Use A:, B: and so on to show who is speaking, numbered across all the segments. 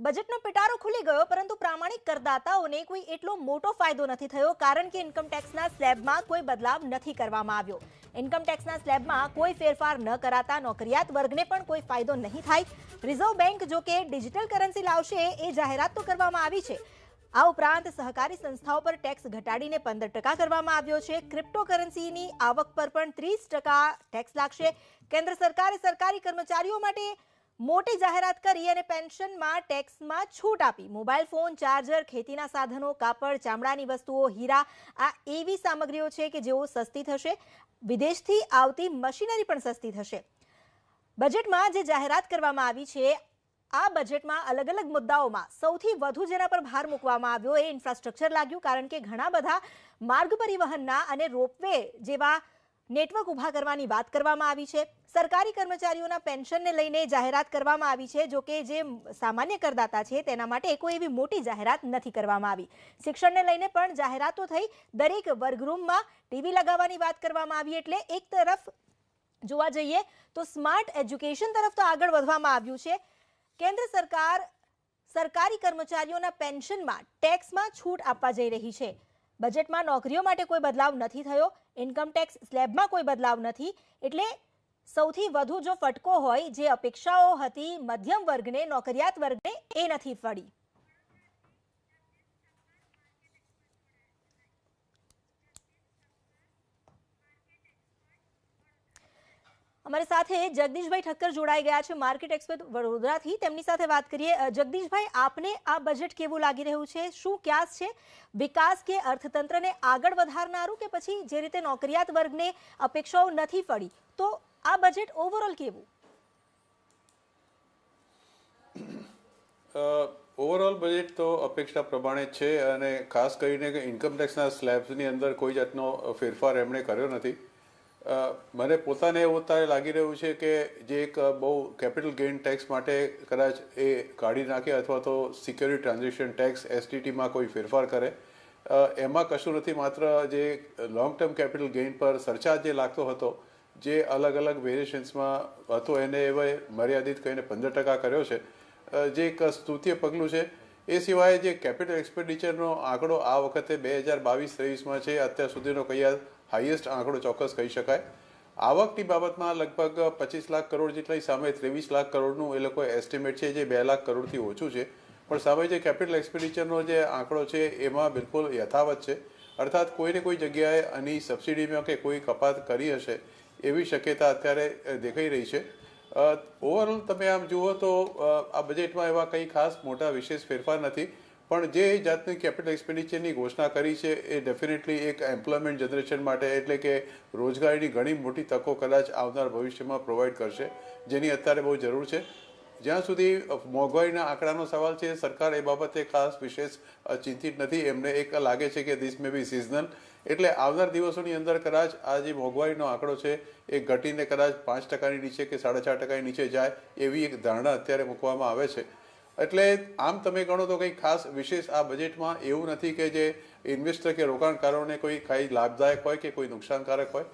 A: બજેટનો પિટારો ખુલી ગયો, પરંતુ પ્રામાણિક કરદાતાઓને કોઈ એટલો મોટો ફાયદો નથી થયો, કારણ કે ઇન્કમટેક્સના સ્લેબમાં કોઈ બદલાવ નથી કરવામાં આવ્યો. ઇન્કમટેક્સના સ્લેબમાં કોઈ ફેરફાર ન કરાતા નોકરિયાત વર્ગને પણ કોઈ ફાયદો નહીં થાય. રિઝર્વ બેંક જો કે ડિજિટલ કરન્સી લાવશે એ જાહેરાત તો કરવામાં આવી છે. આ ઉપરાંત સહકારી સંસ્થાઓ પર ટેક્સ ઘટાડીને 15% કરવામાં આવ્યો છે. ક્રિપ્ટોકરન્સીની આવક પર પણ 30% ટેક્સ લાગશે. કેન્દ્ર સરકારે સરકારી કર્મચારીઓ માટે મોટી જાહેરાત કરી અને પેન્શનમાં ટેક્સમાં છૂટ આપી. મોબાઈલ ફોન, ચાર્જર, ખેતીના સાધનો, કાપડ, ચામડાની વસ્તુઓ, હીરા આ એવી સામગ્રીઓ છે કે જેઓ સસ્તી થશે. વિદેશથી આવતી મશીનરી પણ સસ્તી થશે. બજેટમાં જે જાહેરાત કરવામાં આવી છે, આ બજેટમાં અલગ અલગ મુદ્દાઓમાં સૌથી વધુ જેના પર ભાર મૂકવામાં આવ્યો એ ઇન્ફ્રાસ્ટ્રક્ચર લાગ્યું, કારણ કે ઘણા બધા માર્ગ પરિવહનના અને રોપવે જેવા નેટવર્ક ઊભા કરવાની વાત કરવામાં આવી છે. સરકારી કર્મચારીઓના પેન્શનને લઈને જાહેરાત કરવામાં આવી છે. જો કે જે સામાન્ય કરદાતા છે તેના માટે કોઈ એવી મોટી જાહેરાત નથી કરવામાં આવી. શિક્ષણને લઈને પણ જાહેરાતો થઈ. દરેક વર્ગરૂમમાં ટીવી લગાવવાની વાત કરવામાં આવી. એટલે એક તરફ જોવા જઈએ તો સ્માર્ટ એજ્યુકેશન તરફ તો આગળ વધવામાં આવ્યું છે. કેન્દ્ર સરકાર સરકારી કર્મચારીઓના પેન્શનમાં ટેક્સમાં છૂટ આપવા જઈ રહી છે. બજેટમાં નોકરીઓ માટે કોઈ બદલાવ નથી થયો. ઇન્કમટેક્સ સ્લેબમાં કોઈ બદલાવ નથી. એટલે સૌથી વધુ જો ફટકો હોય, જે અપેક્ષાઓ હતી મધ્યમ વર્ગને, નોકરિયાત વર્ગને, એ નથી પડી. અમારી સાથે જગદીશભાઈ ઠક્કર જોડાઈ ગયા છે માર્કેટ એક્સપર્ટ વડોદરાથી. તેમની સાથે વાત કરીએ. જગદીશભાઈ, આપને આ બજેટ કેવું લાગી રહ્યું છે? શું ક્યાસ છે? વિકાસ કે અર્થતંત્રને આગળ વધારનારું, કે પછી જે રીતે નોકરિયાત વર્ગને અપેક્ષાઓ નથી પડી, તો આ બજેટ ઓવરઓલ કેવું?
B: ઓવરઓલ બજેટ તો અપેક્ષા પ્રમાણે જ છે, અને ખાસ કરીને કે ઇન્કમટેક્સના સ્લેબ્સની અંદર કોઈ જાતનો ફેરફાર એમણે કર્યો નથી. મને પોતાને એવું અત્યારે લાગી રહ્યું છે કે જે એક બહુ કેપિટલ ગેઇન ટેક્સ માટે કદાચ એ કાઢી નાખે, અથવા તો સિક્યોરિટી ટ્રાન્ઝેક્શન ટેક્સ STTમાં કોઈ ફેરફાર કરે. એમાં કશું નથી. માત્ર જે લોંગ ટર્મ કેપિટલ ગેઇન પર સરચાર્જ જે લાગતો હતો, જે અલગ અલગ વેરિએશન્સમાં હતો, એને હવે મર્યાદિત કરીને 15% કર્યો છે, જે એક સ્તુત્ય પગલું છે. એ સિવાય જે કેપિટલ એક્સપેન્ડિચરનો આંકડો આ વખતે 2022-23માં છે, અત્યાર સુધીનો કયા હાઈએસ્ટ આંકડો ચોક્કસ કહી શકાય. આવકની બાબતમાં લગભગ 25 લાખ કરોડ જેટલી સામે 23 લાખ કરોડનું એ લોકો એસ્ટિમેટ છે, જે 2 લાખ કરોડથી ઓછું છે. પણ સામે જે કેપિટલ એક્સપેન્ડિચરનો જે આંકડો છે એમાં બિલકુલ યથાવત છે. અર્થાત કોઈને કોઈ જગ્યાએ આની સબસિડીમાં કે કોઈ કપાત કરી હશે એવી શક્યતા અત્યારે દેખાઈ રહી છે. ઓવરઓલ તમે આમ જુઓ તો આ બજેટમાં એવા કંઈ ખાસ મોટા વિશેષ ફેરફાર નથી. પણ જે જાતની કેપિટલ એક્સપેન્ડિચરની ઘોષણા કરી છે એ ડેફિનેટલી એક એમ્પ્લોયમેન્ટ જનરેશન માટે, એટલે કે રોજગારીની ઘણી મોટી તકો કદાચ આવનાર ભવિષ્યમાં પ્રોવાઈડ કરશે, જેની અત્યારે બહુ જરૂર છે. જ્યાં સુધી મોંઘવારીના આંકડાનો સવાલ છે, સરકાર એ બાબતે ખાસ વિશેષ ચિંતિત નથી. એમને એક લાગે છે કે ધીસ મે બી સિઝનલ, એટલે આવનાર દિવસોની અંદર કદાચ આ જે મોંઘવારીનો આંકડો છે એ ઘટીને કદાચ 5%ની નીચે કે 4.5%ની નીચે જાય એવી એક ધારણા અત્યારે મૂકવામાં આવે છે. એટલે આમ તમે ગણો તો કંઈ ખાસ વિશેષ આ બજેટમાં એવું નથી કે જે ઇન્વેસ્ટર કે રોકાણકારોને કોઈ કાંઈ લાભદાયક હોય કે કોઈ નુકસાનકારક હોય.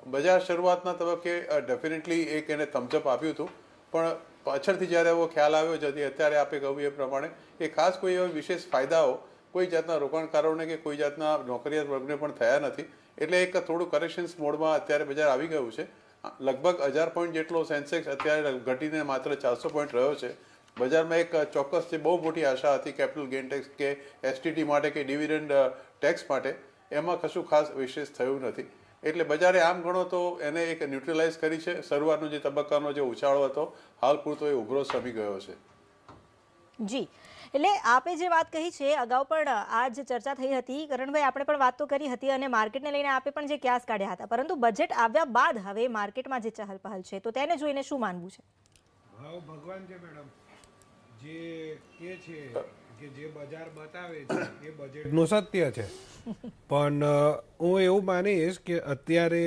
B: બજાર શરૂઆતના તબક્કે ડેફિનેટલી એક એને થમ્સઅપ આપ્યું હતું, પણ પાછળથી જ્યારે એવો ખ્યાલ આવ્યો છે, અત્યારે આપે કહ્યું એ પ્રમાણે કે ખાસ કોઈ એવા વિશેષ ફાયદાઓ કોઈ જાતના રોકાણકારોને કે કોઈ જાતના નોકરિયાત વર્ગને પણ થયા નથી. એટલે એક થોડું કરેક્શન્સ મોડમાં અત્યારે બજાર આવી ગયું છે. લગભગ 1000 પોઈન્ટ જેટલો સેન્સેક્સ અત્યારે ઘટીને માત્ર 400 પોઈન્ટ રહ્યો છે. બજારમાં એક ચોક્કસ જે બહુ મોટી આશા હતી કેપિટલ ગેઇન ટેક્સ કે STT માટે કે ડિવિડન્ડ ટેક્સ માટે, એમાં કશું ખાસ વિશેષ થયું નથી. એટલે બજારે આમ ગણો તો એને એક ન્યુટ્રલાઇઝ કરી છે. શરૂઆતનો જે તબક્કાનો જે ઉછાળો હતો, હાલ પૂરતો એ ઉભરો સમી ગયો છે.
A: જી, એટલે આપે જે વાત કહી છે, અગાઉ પણ આ જ ચર્ચા થઈ હતી. કરણભાઈ, આપણે પણ વાત તો કરી હતી અને માર્કેટને લઈને આપે પણ જે ક્યાસ કાઢ્યા હતા. પરંતુ બજેટ આવ્યા બાદ હવે માર્કેટમાં જે ચહલપહલ છે, તો તેને જોઈને શું માનવું છે?
C: ભાવ ભગવાન છે મેડમ. જે કે છે કે જે બજાર બતાવે છે એ બજેટનું સત્ય છે. પણ હું એવું માનીશ કે અત્યારે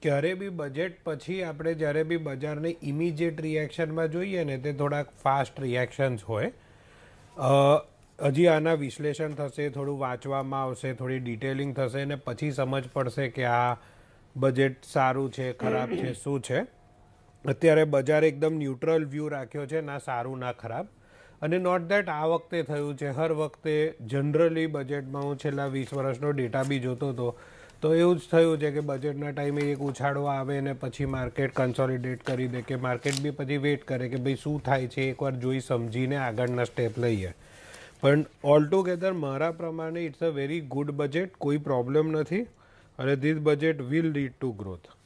C: ક્યારે બી બજેટ પછી આપણે જ્યારે બી બજારને ઇમિડિયેટ રિએક્શનમાં જોઈએ ને, તે થોડાક ફાસ્ટ રિએક્શન્સ હોય. હજી આના વિશ્લેષણ થશે, થોડું વાંચવામાં આવશે, થોડી ડિટેલિંગ થશે, ને પછી સમજ પડશે કે આ બજેટ સારું છે, ખરાબ છે, શું છે. અત્યારે બજાર એકદમ ન્યુટ્રલ વ્યૂ રાખ્યો છે, ના સારું ના ખરાબ. અને નોટ દેટ આ વખતે થયું છે. હર વખતે જનરલી બજેટમાં હું છેલ્લા 20 વર્ષનો ડેટા બી જોતો હતો તો એવું જ થયું છે કે બજેટના ટાઈમે એક ઉછાળો આવે ને પછી માર્કેટ કન્સોલિડેટ કરી દે કે માર્કેટ બી પછી વેઇટ કરે કે ભાઈ શું થાય છે, એકવાર જોઈ સમજીને આગળના સ્ટેપ લઈએ. પણ ઓલ ટુગેધર મારા પ્રમાણે it's a very good budget, કોઈ પ્રોબ્લેમ નથી અને this budget will lead to growth.